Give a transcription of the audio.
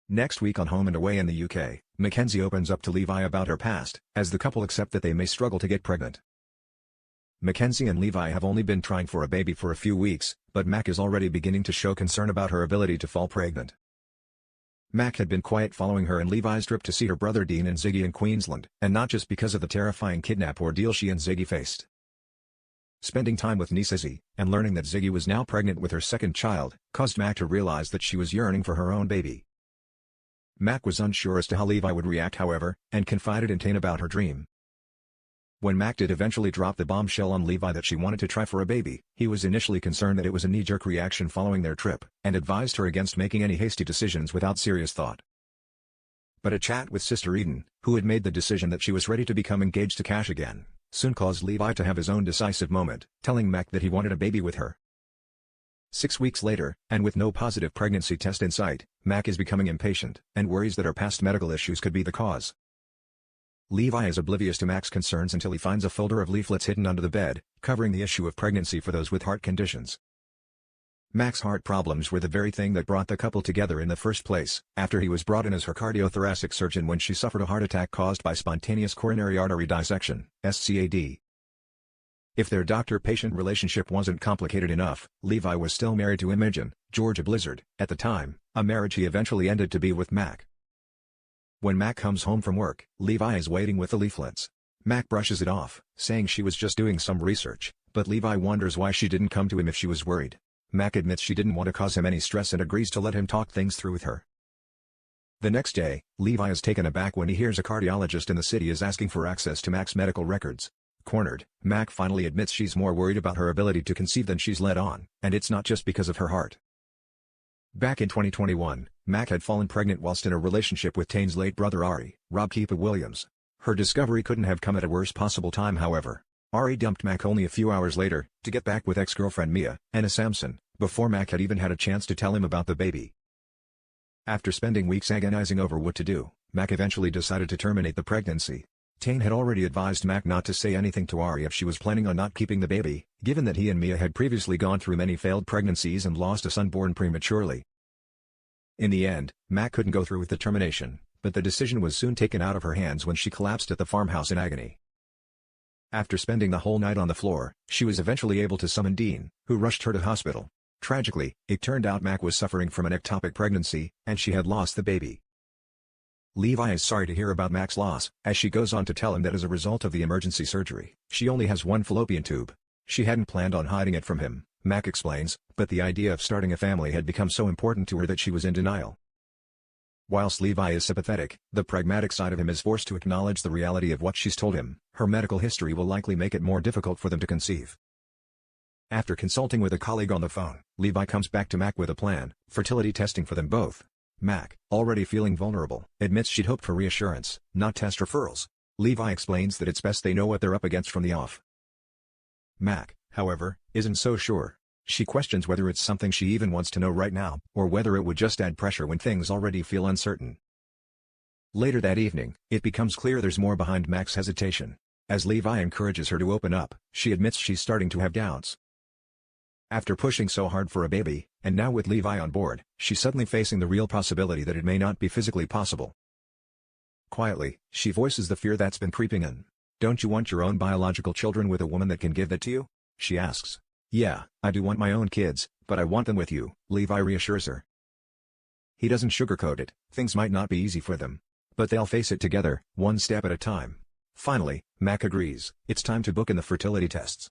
Next week on Home and Away in the UK, Mackenzie opens up to Levi about her past, as the couple accept that they may struggle to get pregnant. Mackenzie and Levi have only been trying for a baby for a few weeks, but Mac is already beginning to show concern about her ability to fall pregnant. Mac had been quiet following her and Levi's trip to see her brother Dean and Ziggy in Queensland, and not just because of the terrifying kidnap ordeal she and Ziggy faced. Spending time with niece Izzy, and learning that Ziggy was now pregnant with her second child, caused Mac to realize that she was yearning for her own baby. Mac was unsure as to how Levi would react however, and confided in Tane about her dream. When Mac did eventually drop the bombshell on Levi that she wanted to try for a baby, he was initially concerned that it was a knee-jerk reaction following their trip, and advised her against making any hasty decisions without serious thought. But a chat with Sister Eden, who had made the decision that she was ready to become engaged to Cash again, soon caused Levi to have his own decisive moment, telling Mac that he wanted a baby with her. 6 weeks later, and with no positive pregnancy test in sight, Mac is becoming impatient, and worries that her past medical issues could be the cause. Levi is oblivious to Mac's concerns until he finds a folder of leaflets hidden under the bed, covering the issue of pregnancy for those with heart conditions. Mac's heart problems were the very thing that brought the couple together in the first place, after he was brought in as her cardiothoracic surgeon when she suffered a heart attack caused by spontaneous coronary artery dissection, SCAD. If their doctor-patient relationship wasn't complicated enough, Levi was still married to Imogen, Georgia Blizzard, at the time, a marriage he eventually ended to be with Mac. When Mac comes home from work, Levi is waiting with the leaflets. Mac brushes it off, saying she was just doing some research, but Levi wonders why she didn't come to him if she was worried. Mac admits she didn't want to cause him any stress and agrees to let him talk things through with her. The next day, Levi is taken aback when he hears a cardiologist in the city is asking for access to Mac's medical records. Cornered, Mac finally admits she's more worried about her ability to conceive than she's let on, and it's not just because of her heart. Back in 2021, Mac had fallen pregnant whilst in a relationship with Tane's late brother Ari, Rob Keepa Williams. Her discovery couldn't have come at a worse possible time however. Ari dumped Mac only a few hours later, to get back with ex-girlfriend Mia, Anna Sampson, before Mac had even had a chance to tell him about the baby. After spending weeks agonizing over what to do, Mac eventually decided to terminate the pregnancy. Tane had already advised Mac not to say anything to Ari if she was planning on not keeping the baby, given that he and Mia had previously gone through many failed pregnancies and lost a son born prematurely. In the end, Mac couldn't go through with the termination, but the decision was soon taken out of her hands when she collapsed at the farmhouse in agony. After spending the whole night on the floor, she was eventually able to summon Dean, who rushed her to hospital. Tragically, it turned out Mac was suffering from an ectopic pregnancy, and she had lost the baby. Levi is sorry to hear about Mac's loss, as she goes on to tell him that as a result of the emergency surgery, she only has one fallopian tube. She hadn't planned on hiding it from him, Mac explains, but the idea of starting a family had become so important to her that she was in denial. Whilst Levi is sympathetic, the pragmatic side of him is forced to acknowledge the reality of what she's told him. Her medical history will likely make it more difficult for them to conceive. After consulting with a colleague on the phone, Levi comes back to Mac with a plan: fertility testing for them both. Mac, already feeling vulnerable, admits she'd hoped for reassurance, not test referrals. Levi explains that it's best they know what they're up against from the off. Mac, however, isn't so sure. She questions whether it's something she even wants to know right now, or whether it would just add pressure when things already feel uncertain. Later that evening, it becomes clear there's more behind Mac's hesitation. As Levi encourages her to open up, she admits she's starting to have doubts. After pushing so hard for a baby, and now with Levi on board, she's suddenly facing the real possibility that it may not be physically possible. Quietly, she voices the fear that's been creeping in. "Don't you want your own biological children with a woman that can give that to you?" she asks. "Yeah, I do want my own kids, but I want them with you," Levi reassures her. He doesn't sugarcoat it. Things might not be easy for them, but they'll face it together, one step at a time. Finally, Mac agrees. It's time to book in the fertility tests.